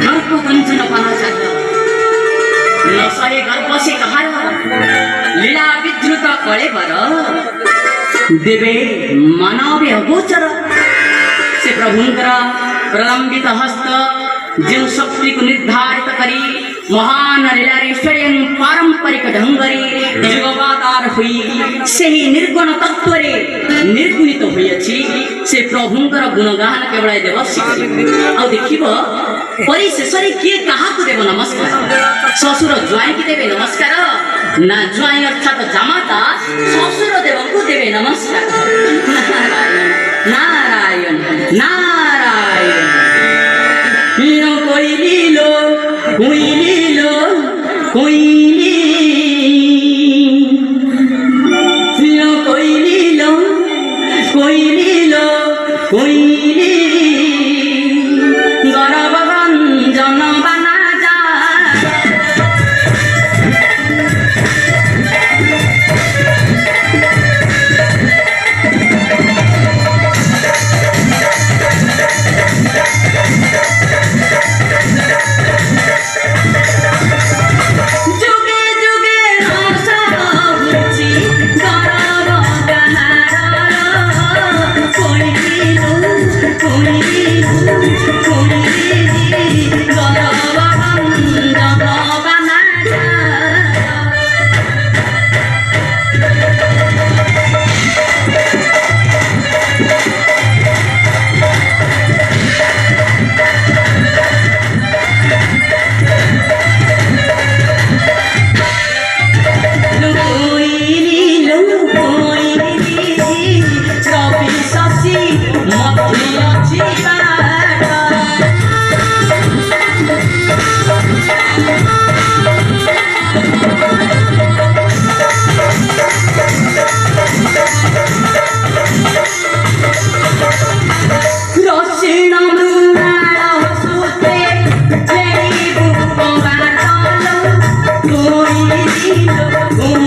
गर्भ कंचन पनाचार्य नसहे गर्भ से कहा लीला विद्रुत कले पर देवे मानवे अगोचर से प्रभुंकर प्रलंबित हस्त जो शक्ति को निर्धारित करी महान लीला स्वयं पारंपरिक ढंगरे जुगवातार हुई से ही निर्गुण तत्व निर्गुणित हुई से प्रभुंकर गुणगान केवल देव आ देखिब परिशेष किए क्या देव नमस्कार ससुर ज्वाई की देवे नमस्कार ना ज्वाई अर्थात जामाता ससुर देव को देवे नमस्कार नारायण नारायण कोई लीलो गरबगंजन बना जा Oh